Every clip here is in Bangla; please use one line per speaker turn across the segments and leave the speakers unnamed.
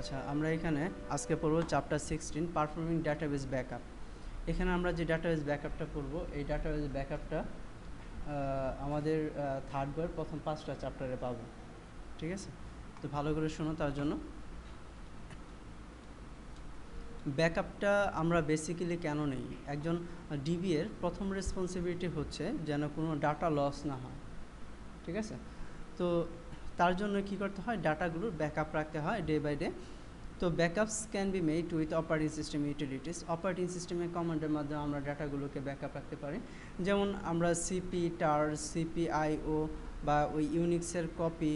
আচ্ছা, আমরা এখানে আজকে পড়ব চ্যাপ্টার 16 পারফর্মিং ডাটাবেস ব্যাকআপ। এখানে আমরা যে ডাটাবেস ব্যাকআপটা পড়ব, এই ডাটাবেস ব্যাকআপটা আমাদের থার্ড বইয়ের প্রথম 5টা চ্যাপ্টারে পাবো। ঠিক আছে, তো ভালো করে শোনো। তার জন্য ব্যাকআপটা আমরা বেসিক্যালি কেন নেই, একজন ডিবি এর প্রথম রেসপন্সিবিলিটি হচ্ছে যেন কোনো ডাটা লস না হয়। ঠিক আছে, তো তার জন্য কি করতে হয়, ডাটাগুলোর ব্যাকআপ রাখতে হয় ডে বাই ডে। তো backups can be made with operating system utilities. Operating সিস্টেমের কমান্ডের মাধ্যমে আমরা ডাটাগুলোকে ব্যাকআপ রাখতে পারি। যেমন আমরা সিপি, টার, সিপিআইও বা ওই ইউনিক্সের কপি,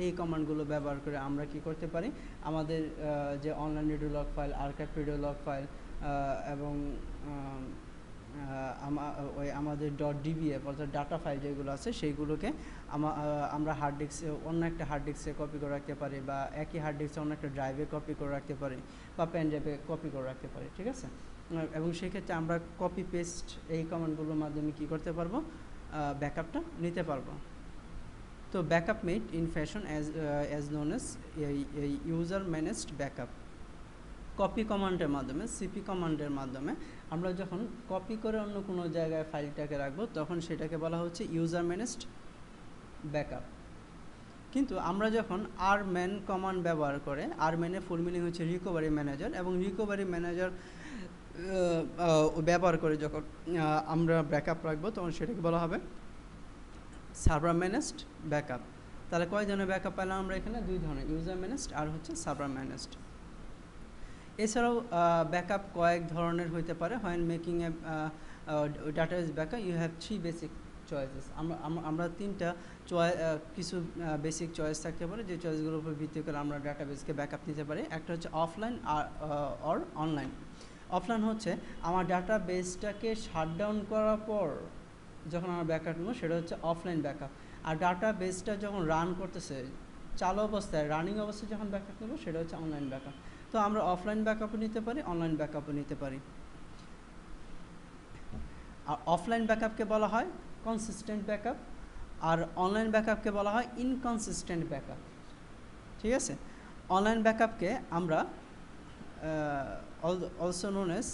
এই কমান্ডগুলো ব্যবহার করে আমরা কি করতে পারি, আমাদের যে online radio log file, archive radio log file এবং ওই আমাদের .dbf অর্থাৎ ডাটা ফাইল যেগুলো আছে সেইগুলোকে আমরা হার্ড ডিস্কে, অন্য একটা হার্ড ডিস্কে কপি করে রাখতে পারি, বা একই হার্ড ডিস্কে অন্য একটা ড্রাইভে কপি করে রাখতে পারি, বা পেন ড্রাইভে কপি করে রাখতে পারি। ঠিক আছে, এবং সেক্ষেত্রে আমরা কপি পেস্ট এই কমান্ডগুলোর মাধ্যমে কি করতে পারবো, ব্যাকআপটা নিতে পারবো। তো backup made in fashion as known as user managed backup. Copy কমান্ডের মাধ্যমে, সিপি কমান্ডের মাধ্যমে আমরা যখন কপি করে অন্য কোনো জায়গায় ফাইলটাকে রাখবো, তখন সেটাকে বলা হচ্ছে ইউজার ম্যানেজড ব্যাকআপ। কিন্তু আমরা যখন rman কমান্ড ব্যবহার করে, rman-এর ফুল মিনিং হচ্ছে রিকভারি ম্যানেজার, এবং রিকভারি ম্যানেজার ব্যবহার করে যখন আমরা ব্যাকআপ রাখবো, তখন সেটাকে বলা হবে সার্ভার ম্যানেজড ব্যাকআপ। তাহলে কয় ধরনের ব্যাকআপ পেলাম আমরা এখানে? 2 ধরনের, ইউজার ম্যানেজড আর হচ্ছে সার্ভার ম্যানেজড। এছাড়াও ব্যাকআপ কয়েক ধরনের হইতে পারে। When making a database backup you have 3 basic choices. আমরা 3টা কিছু বেসিক চয়েস থাকতে পারে, যে চয়েসগুলোর উপর ভিত্তি করে আমরা ডাটাবেসকে ব্যাকআপ নিতে পারি। একটা হচ্ছে অফলাইন আর অনলাইন। অফলাইন হচ্ছে আমার ডাটাবেসটাকে শাটডাউন করার পর যখন আমরা ব্যাকআপ নেব, সেটা হচ্ছে অফলাইন ব্যাকআপ। আর ডাটাবেসটা যখন রান করতেছে, চালু অবস্থায়, রানিং অবস্থায় যখন ব্যাকআপ নেব, সেটা হচ্ছে অনলাইন ব্যাকআপ। তো আমরা অফলাইন ব্যাকআপও নিতে পারি, অনলাইন ব্যাকআপও নিতে পারি। আর অফলাইন ব্যাকআপকে বলা হয় কনসিস্টেন্ট ব্যাকআপ, আর অনলাইন ব্যাকআপকে বলা হয় ইনকনসিস্টেন্ট ব্যাকআপ। ঠিক আছে, অনলাইন ব্যাকআপকে আমরা অলসো নোন এজ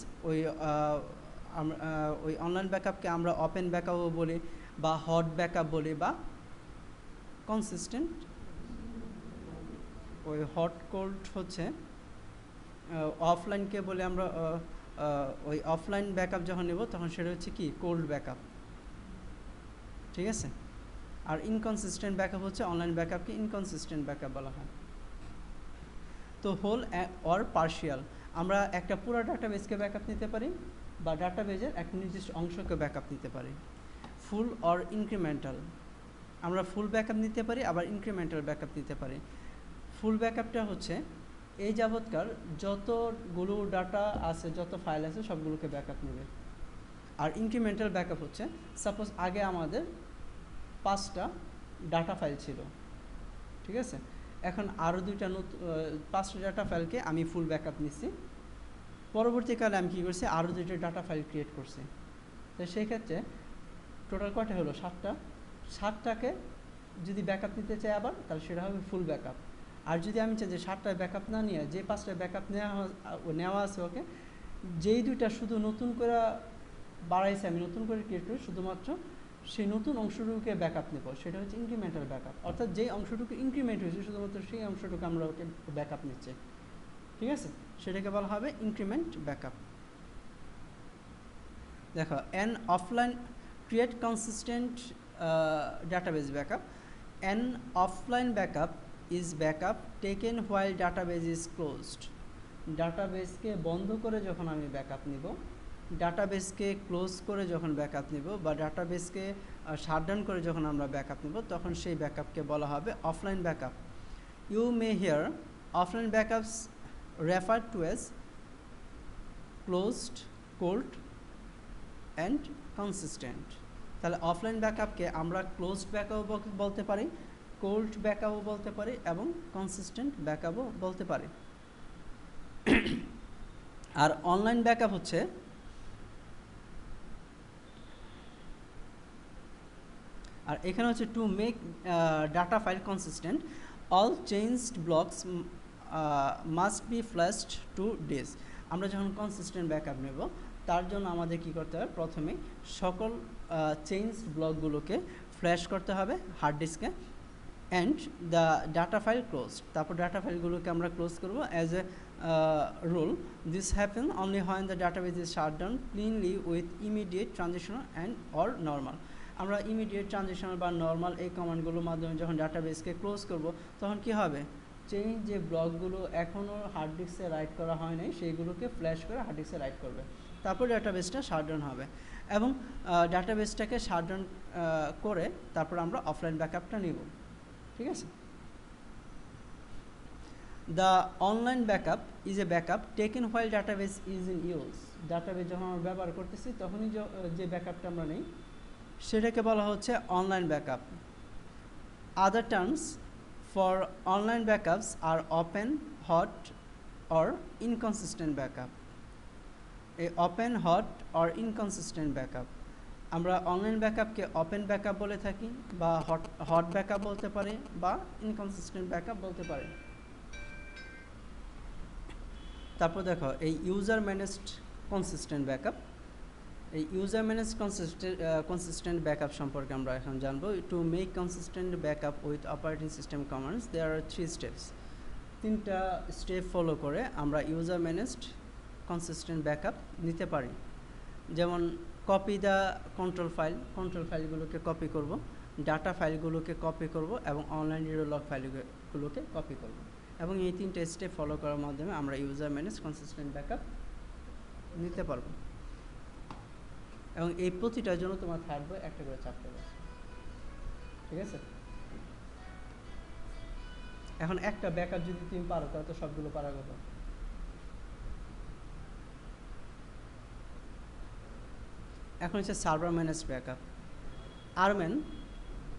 ওই অনলাইন ব্যাকআপকে আমরা ওপেন ব্যাকআপও বলি, বা হট ব্যাকআপ বলি, বা কনসিস্টেন্ট। ওই হট কোল্ড হচ্ছে অফলাইনকে বলে আমরা, ওই অফলাইন ব্যাকআপ যখন নেব তখন সেটা হচ্ছে কি, কোল্ড ব্যাকআপ। ঠিক আছে, আর ইনকনসিস্টেন্ট ব্যাকআপ হচ্ছে অনলাইন ব্যাকআপকে ইনকনসিস্টেন্ট ব্যাকআপ বলা হয়। তো হোল অর পার্শিয়াল, আমরা একটা পুরো ডাটাবেসকে ব্যাকআপ নিতে পারি, বা ডাটাবেসের একটা নির্দিষ্ট অংশকে ব্যাকআপ নিতে পারি। ফুল অর ইনক্রিমেন্টাল, আমরা ফুল ব্যাকআপ নিতে পারি, আবার ইনক্রিমেন্টাল ব্যাকআপ নিতে পারি। ফুল ব্যাকআপটা হচ্ছে এই যাবৎকার যতগুলো ডাটা আছে, যত ফাইল আছে, সবগুলোকে ব্যাকআপ নেবে। আর ইনক্রিমেন্টাল ব্যাকআপ হচ্ছে সাপোজ আগে আমাদের 5টা ডাটা ফাইল ছিল, ঠিক আছে, এখন আরও 2টা নতুন 5টা ডাটা ফাইলকে আমি ফুল ব্যাকআপ নিচ্ছি। পরবর্তীকালে আমি কী করছি, আরও 2টা ডাটা ফাইল ক্রিয়েট করছি। তো সেই ক্ষেত্রে টোটাল কয়টা হলো? 7টা। 7টাকে যদি ব্যাকআপ নিতে চাই আবার, তাহলে সেটা হবে ফুল ব্যাকআপ। আর যদি আমি চাই যে 7টায় ব্যাকআপ না নিয়ে যে 5টা ব্যাকআপ নেওয়া আছে, ওকে, যেই 2টা শুধু নতুন করে বাড়াইছে, আমি নতুন করে ক্রিয়েট করি, শুধুমাত্র সেই নতুন অংশটুকুকে ব্যাকআপ নেব, সেটা হচ্ছে ইনক্রিমেন্টাল ব্যাকআপ। অর্থাৎ যেই অংশটুকু ইনক্রিমেন্ট হয়েছে, শুধুমাত্র সেই অংশটুকু আমরা ওকে ব্যাকআপ নিচ্ছি। ঠিক আছে, সেটাকে বলা হবে ইনক্রিমেন্ট ব্যাকআপ। দেখো, an offline create consistent database backup. An offline backup is backup taken while database is closed. ডাটাবেসকে বন্ধ করে যখন আমি ব্যাকআপ নিব, ডাটাবেসকে ক্লোজ করে যখন ব্যাকআপ নিব, বা ডাটাবেসকে শাটডাউন করে যখন আমরা ব্যাকআপ নিব, তখন সেই ব্যাকআপকে বলা হবে offline backup. You may hear offline backups refer to as closed, cold and consistent. তাহলে অফলাইন ব্যাকআপকে আমরা ক্লোজড ব্যাকআপও বলতে পারি, কোল্ড ব্যাকআপও বলতে পারি, এবং কনসিস্টেন্ট ব্যাকআপও বলতে পারি। আর অনলাইন ব্যাকআপ হচ্ছে আর এখানে হচ্ছে to make data file consistent, all changed blocks must be flushed to disk. আমরা যখন কনসিস্টেন্ট ব্যাকআপ নেব তার জন্য আমাদের কি করতে হবে, প্রথমে সকল চেঞ্জ ব্লকগুলোকে ফ্ল্যাশ করতে হবে হার্ড ডিস্কে, and the data file close. তারপর ডাটা ফাইলগুলোকে আমরা ক্লোজ করব as a rule. This happen only when the database is shut down cleanly with immediate transitional and or normal. আমরা ইমিডিয়েট ট্রানজিশনাল বা নর্মাল এই কমান্ডগুলোর মাধ্যমে যখন ডাটাবেসকে ক্লোজ করব তখন কি হবে, চেঞ্জ যে ব্লকগুলো এখনও হার্ড ডিস্কে রাইট করা হয় নাই সেইগুলোকে ফ্ল্যাশ করে হার্ড ডিস্কে রাইট করবে, তারপর ডাটাবেসটা শাটডাউন হবে। এবং ডাটাবেসটাকে শাটডাউন করে তারপর আমরা অফলাইন ব্যাকআপটা নিব, ঠিক আছে। The online backup is a backup taken while database is in use. Database যখন আমরা ব্যবহার করতেছি তখনই যে ব্যাকআপটা আমরা নেই সেটাকে বলা হচ্ছে online backup. Other terms for online backups are open, hot or inconsistent backup. এই open, hot or inconsistent backup, আমরা অনলাইন ব্যাকআপকে ওপেন ব্যাকআপ বলে থাকি, বা হট ব্যাকআপ বলতে পারি, বা ইনকনসিস্টেন্ট ব্যাকআপ বলতে পারি। তারপর দেখো এই ইউজার ম্যানেজড কনসিস্টেন্ট ব্যাকআপ। এই ইউজার ম্যানেজ কনসিস্টেন্ট ব্যাকআপ সম্পর্কে আমরা এখন জানবো। To make consistent backup with operating system commands there are 3 steps. 3টা স্টেপ ফলো করে আমরা ইউজার ম্যানেজড কনসিস্টেন্ট ব্যাকআপ নিতে পারি। যেমন কপি দ্য কন্ট্রোল ফাইলগুলোকে কপি করব, ডাটা ফাইলগুলোকে কপি করব এবং অনলাইন জিরো লগ ফাইলগুলোকে কপি করব। এবং এই 3টে স্টেপ ফলো করার মাধ্যমে আমরা ইউজার ম্যানেজ কনসিস্টেন্ট ব্যাকআপ নিতে পারবো। এবং এই প্রতিটার জন্য তোমার থাকবে একটা করে চ্যাপ্টার আছে, ঠিক আছে। এখন একটা ব্যাকআপ যদি তুমি পারো তাহলে তো সবগুলো পারার কথা। এখন হচ্ছে server manage backup. RMAN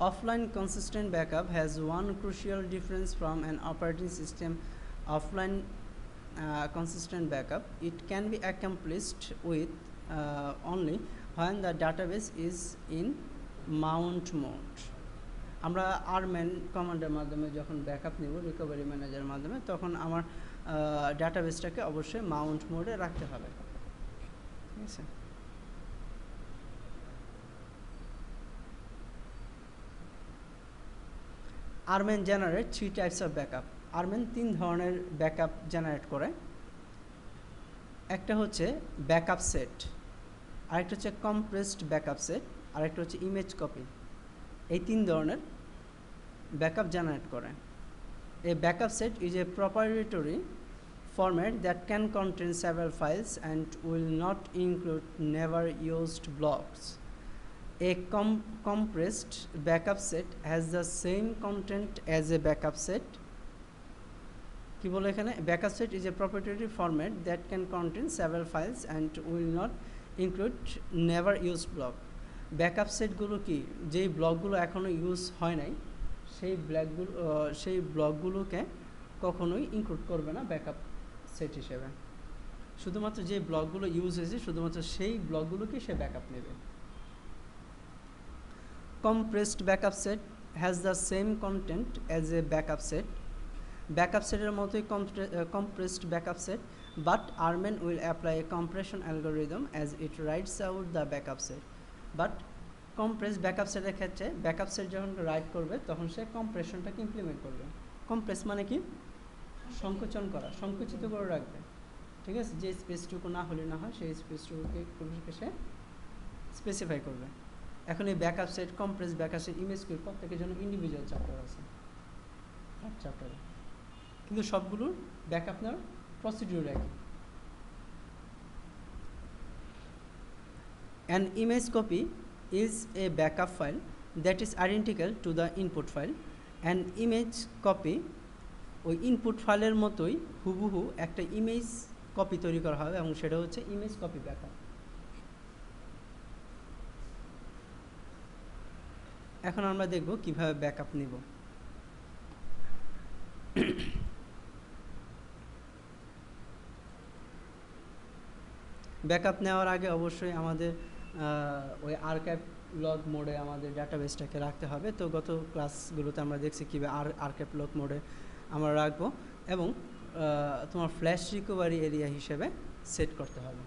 offline consistent backup has one crucial difference from an operating system offline consistent backup. It can be accomplished with only when the database is in mount mode. আমরা আরম্যান কমান্ডের মাধ্যমে যখন ব্যাকআপ নেব রিকভারি ম্যানেজারের মাধ্যমে, তখন আমার ডাটাবেসটাকে অবশ্যই মাউন্ট মোডে রাখতে হবে, ঠিক আছে। আরম্যান জেনারেট 3 টাইপস অফ ব্যাকআপ। আরম্যান 3 ধরনের ব্যাকআপ জেনারেট করে। একটা হচ্ছে ব্যাকআপ সেট, আরেকটা হচ্ছে কম্প্রেসড ব্যাকআপ সেট, আরেকটা হচ্ছে ইমেজ কপি। এই 3 ধরনের ব্যাকআপ জেনারেট করে। A backup set is a proprietary format that can contain several files and will not include never used blocks. A compressed backup set has the same content as a backup set. কি বলে এখানে, backup set is a proprietary format that can contain several files and will not include never used block. Backup set গুলো কি, যেই ব্লকগুলো এখনো ইউজ হয় নাই সেই ব্লকগুলোকে কখনোই ইনক্লুড করবে না ব্যাকআপ সেট হিসেবে। শুধুমাত্র যে ব্লকগুলো ইউজ হয়েছে শুধুমাত্র সেই ব্লকগুলোকে সে ব্যাকআপ নেবে। Compressed backup set has the same content as a backup set. Backup সেটের মতোই compressed backup set, but Armen will apply a compression algorithm as it writes out the backup set. But compressed backup সেটের ক্ষেত্রে ব্যাকআপ সেট যখন রাইট করবে তখন সে কম্প্রেশনটাকে ইমপ্লিমেন্ট করবে। কম্প্রেস মানে কি, সংকোচন করা, সংকুচিত করে রাখবে, ঠিক আছে। যে স্পেসটুকু না হলে না হয় সেই স্পেসটুকুকে সে স্পেসিফাই করবে। এখন এই backup set, compress backup set, image copy প্রত্যেকের জন্য ইন্ডিভিজুয়াল চ্যাপ্টার আছে, 8 চ্যাপ্টারে, কিন্তু সবগুলোর ব্যাকআপ নেওয়ার প্রসিডিউর একই। An image copy is a backup file that is identical to the input file. An image copy ওই ইনপুট ফাইলের মতোই হুবহু একটা ইমেজ কপি তৈরি করা হবে এবং সেটা হচ্ছে ইমেজ কপি ব্যাকআপ। এখন আমরা দেখব কিভাবে ব্যাকআপ নিব। ব্যাকআপ নেওয়ার আগে অবশ্যই আমাদের ওই আর্কাইভ লগ মোডে আমাদের ডাটাবেসটাকে রাখতে হবে। তো গত ক্লাসগুলোতে আমরা দেখছি কীভাবে আর্কাইভ লগ মোডে আমরা রাখবো। এবং তোমার ফ্ল্যাশ রিকভারি এরিয়া হিসেবে সেট করতে হবে।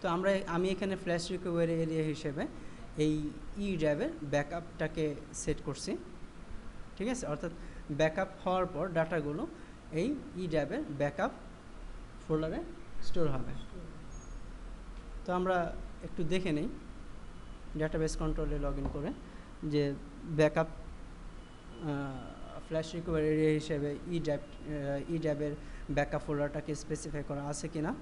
তো আমি এখানে ফ্ল্যাশ রিকভারি এরিয়া হিসেবে এই ই ড্রাইভের ব্যাকআপটাকে সেট করছি, ঠিক আছে। অর্থাৎ ব্যাকআপ হওয়ার পর ডাটাগুলো এই ই ড্রাইভের ব্যাকআপ ফোল্ডারে স্টোর হবে। তো আমরা একটু দেখে নেই ডাটাবেস কন্ট্রোলে লগ ইন করে যে ব্যাকআপ ফ্ল্যাশ রিকভারি এরিয়া হিসেবে ই ড্রাইভের ব্যাকআপ ফোল্ডারটাকে স্পেসিফাই করা আছে কিনা।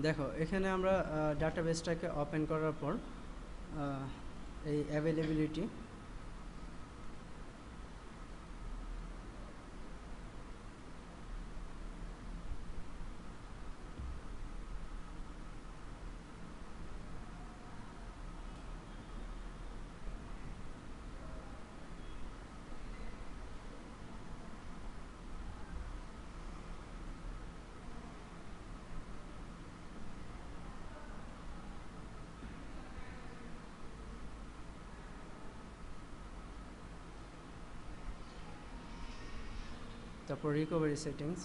দেখো এখানে আমরা ডাটাবেসটাকে ওপেন করার পর এই অ্যাভেলেবিলিটি তারপর রিকভারি সেটিংস,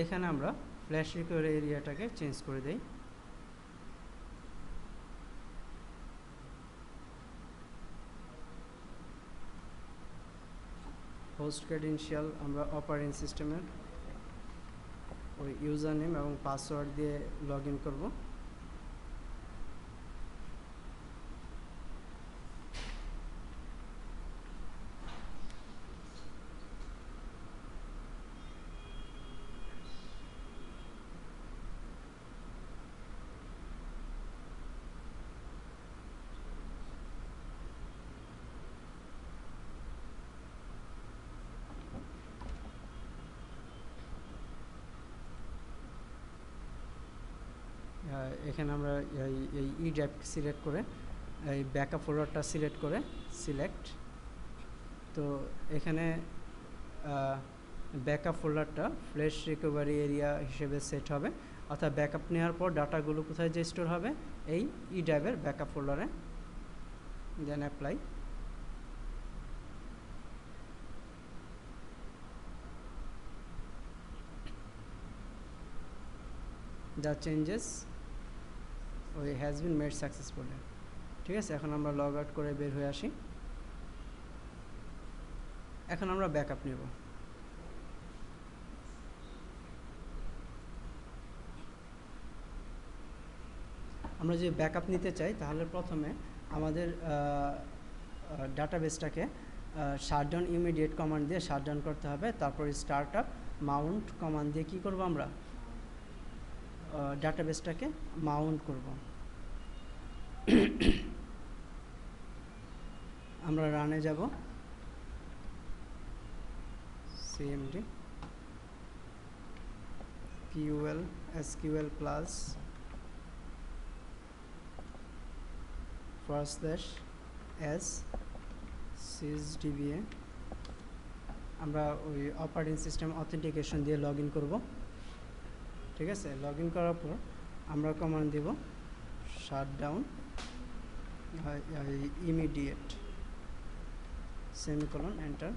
এখানে আমরা ফ্ল্যাশ রিকভারি এরিয়াটাকে চেঞ্জ করে দেই। হোস্ট ক্রেডেনশিয়াল আমরা অপারেটিং সিস্টেমের ওই ইউজার নেম এবং পাসওয়ার্ড দিয়ে লগ ইন করবো। এখানে আমরা এই ই ড্রাইভ সিলেক্ট করে এই ব্যাকআপ ফোল্ডারটা সিলেক্ট করে সিলেক্ট, তো এখানে ব্যাকআপ ফোল্ডারটা ফ্ল্যাশ রিকভারি এরিয়া হিসেবে সেট হবে, অর্থাৎ ব্যাকআপ নেওয়ার পর ডাটাগুলো কোথায় যে স্টোর হবে, এই ই ড্রাইভের ব্যাকআপ ফোল্ডারে। Then apply. দ্য চেঞ্জেস ওই হ্যাজ বিন মেড সাকসেসফুলি। ঠিক আছে, এখন আমরা লগ আউট করে বের হয়ে আসি। এখন আমরা ব্যাকআপ নেব। আমরা যে ব্যাকআপ নিতে চাই, তাহলে প্রথমে আমাদের ডাটাবেসটাকে শাটডাউন ইমিডিয়েট কমান্ড দিয়ে শাটডাউন করতে হবে। তারপর স্টার্টআপ মাউন্ট কমান্ড দিয়ে কি করব, আমরা ডাটাবেসটাকে মাউন্ট করব। আমরা রানে যাব, cmd ql sql plus /s sysdba। আমরা ওই অপারেটিং সিস্টেম অথেন্টিকেশন দিয়ে লগ ইন করবো। ঠিক আছে, লগ ইন করার পর আমরা কমান্ড দেব শাটডাউন ইমিডিয়েট সেমিকোলন এন্টার।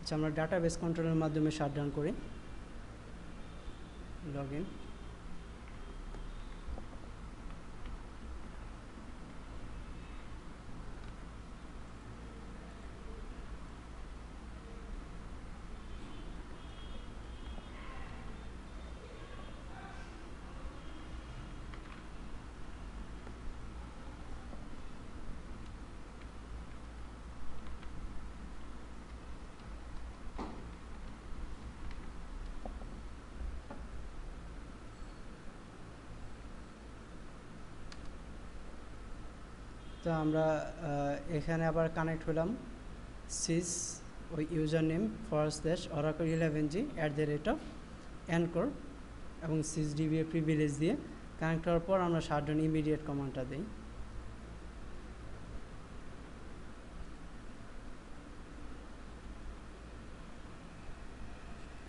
আচ্ছা, আমরা ডাটাবেস কন্ট্রোলের মাধ্যমে শাটডাউন করি। Log in. তো আমরা এখানে আবার কানেক্ট হলাম সিস ওই ইউজার নেম /oracle11g@anchor এবং sysdba প্রিভিলেজ দিয়ে কানেক্ট হওয়ার পর আমরা শাটডাউন ইমিডিয়েট কমান্ডটা দিই।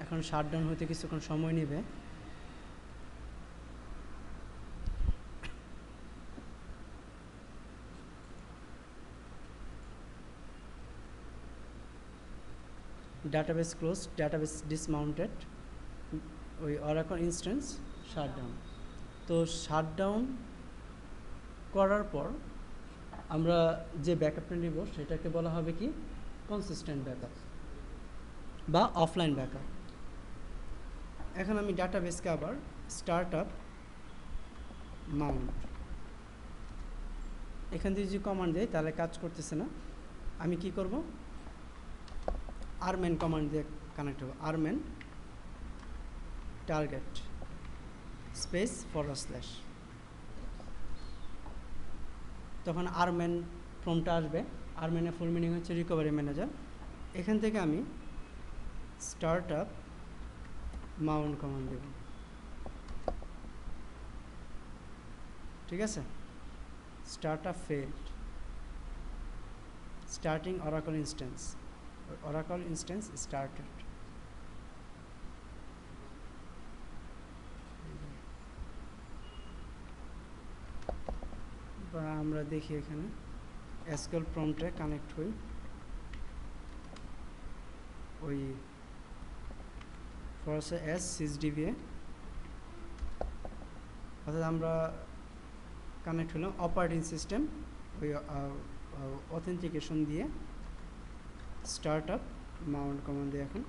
এখন শাটডাউন হতে কিছুক্ষণ সময় নেবে। ডাটাবেস ক্লোজ, ডাটাবেস ডিসমাউন্টেড, ওই অরাকল ইনস্ট্যান্স শাটডাউন। তো শাটডাউন করার পর আমরা যে ব্যাকআপটা নিব সেটাকে বলা হবে কি কনসিস্টেন্ট ব্যাকআপ বা অফলাইন ব্যাকআপ। এখন আমি ডাটাবেসকে আবার স্টার্টআপ মাউন্ট এখান থেকে যদি কমান্ড দেয় তাহলে কাজ করতেছে না। আমি কি করব, rman কমান্ড দিয়ে কানেক্ট হবে। rman টার্গেট স্পেস /, তখন rman ফর্মটা আসবে। rman এর ফুল মিনিং হচ্ছে রিকভারি ম্যানেজার। এখান থেকে আমি স্টার্টআপ মাউন্ট কমান্ড দেব। ঠিক আছে, startup failed, starting Oracle instance, Oracle instance started. বা আমরা দেখি এখানে এসকিউএল প্রম্পটে কানেক্ট হই, ওই /s sysdba, অর্থাৎ আমরা কানেক্ট হলাম অপারেটিং সিস্টেম ওই অথেন্টিকেশন দিয়ে স্টার্ট আপ মাউন্ট কমান্ড দিয়ে এখন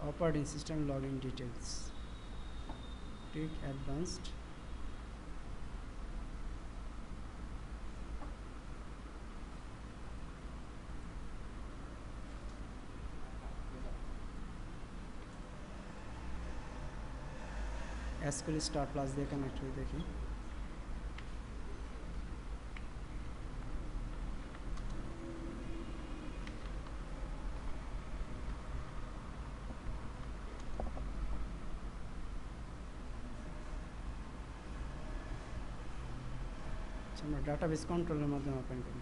operating system login details, click advanced, SQL Star Plus দিয়ে কানেক্ট হয়ে দেখি আমরা ডাটাবেস কন্ট্রোলের মাধ্যমে ওপেন করি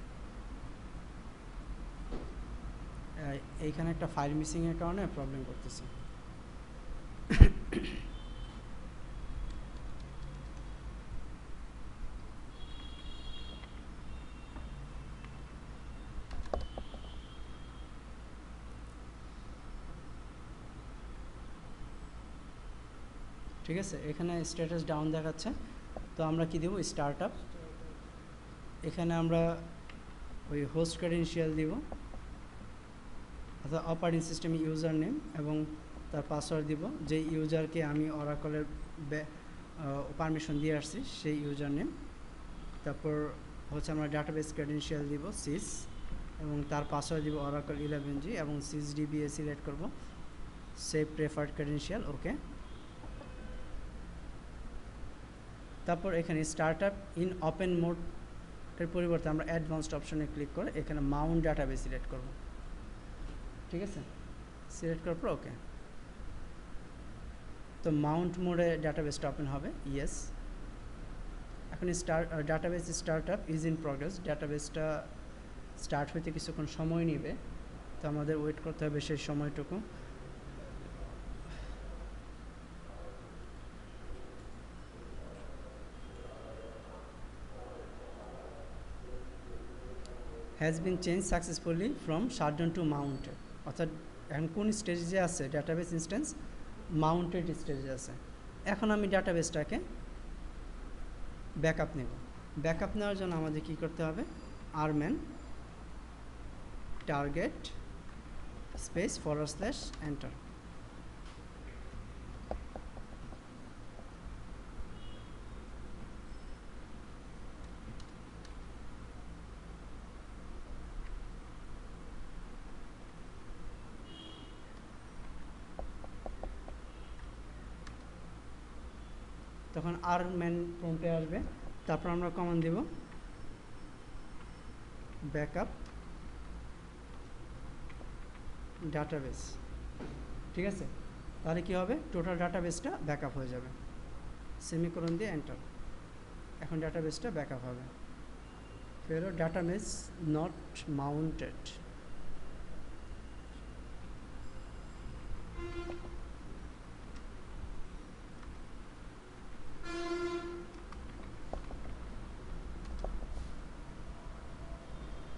এইখানে একটা ফাইল মিসিং এর কারণে প্রবলেম করতেছে ঠিক আছে এখানে স্ট্যাটাস ডাউন দেখাচ্ছে তো আমরা কি দেব স্টার্ট আপ এখানে আমরা ওই হোস্ট ক্রেডেনশিয়াল দিব অর্থাৎ অপারেটিং সিস্টেম ইউজার নেম এবং তার পাসওয়ার্ড দিব যে ইউজারকে আমি অরাকলের পারমিশন দিয়ে আসছি সেই ইউজার নেম তারপর হচ্ছে আমরা ডাটাবেস ক্রেডেনশিয়াল দিব সিস এবং তার পাসওয়ার্ড দিব অরাকল 11g এবং sysdba সিলেক্ট করব সেভ প্রেফার্ড ক্রেডেনশিয়াল ওকে তারপর এখানে স্টার্টআপ ইন ওপেন মোড এর পরিবর্তে আমরা অ্যাডভান্সড অপশনে ক্লিক করে এখানে মাউন্ট ডাটাবেস সিলেক্ট করব ঠিক আছে সিলেক্ট করার পর ওকে তো মাউন্ট মোডে ডাটাবেসটা ওপেন হবে ইয়েস এখন database startup is in progress ডাটাবেসটা স্টার্ট হইতে কিছুক্ষণ সময় নেবে তো আমাদের ওয়েট করতে হবে সেই সময়টুকু has been changed successfully from shutdown to mounted অর্থাৎ এখন কোন স্টেজে আছে ডাটাবেস ইনস্ট্যান্স মাউন্টেড স্টেজে আছে এখন আমি ডাটাবেসটাকে ব্যাকআপ নেব ব্যাকআপ নেওয়ার জন্য আমাদের কি করতে হবে rman target স্পেস / enter তখন rman প্রম্পটে আসবে তারপর আমরা কমান্ড দেব ব্যাকআপ ডাটাবেস ঠিক আছে তাহলে কি হবে টোটাল ডাটাবেসটা ব্যাকআপ হয়ে যাবে সেমিকোলন দিয়ে এন্টার এখন ডাটাবেসটা ব্যাকআপ হবে ফেরো database not mounted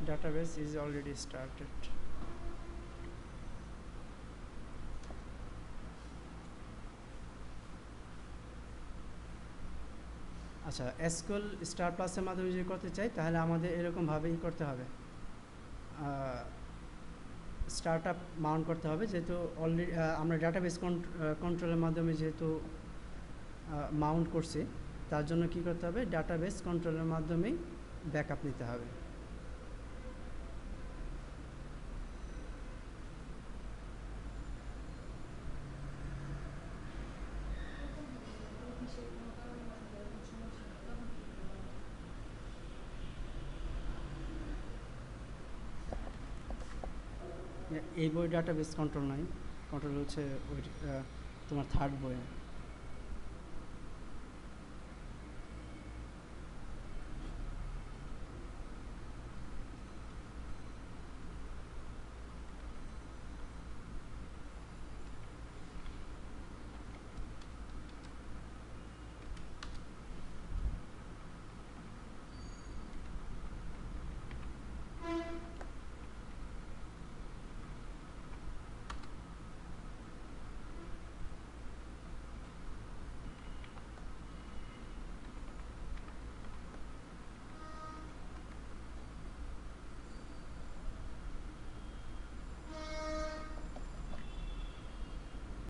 database is already started আচ্ছা এসকিউএল স্টার প্লাসের মাধ্যমে যদি করতে চাই তাহলে আমাদের এরকম ভাবেই করতে হবে স্টার্টআপ মাউন্ট করতে হবে যেহেতু অলরেডি আমরা ডাটাবেস কন্ট্রোলের মাধ্যমে যেহেতু মাউন্ট করছি তার জন্য কি করতে হবে ডাটাবেস কন্ট্রোলের মাধ্যমেই ব্যাকআপ নিতে হবে। এই বই ডাটাবেস কন্ট্রোল নাই, কন্ট্রোল হচ্ছে ওই তোমার থার্ড বইয়ে।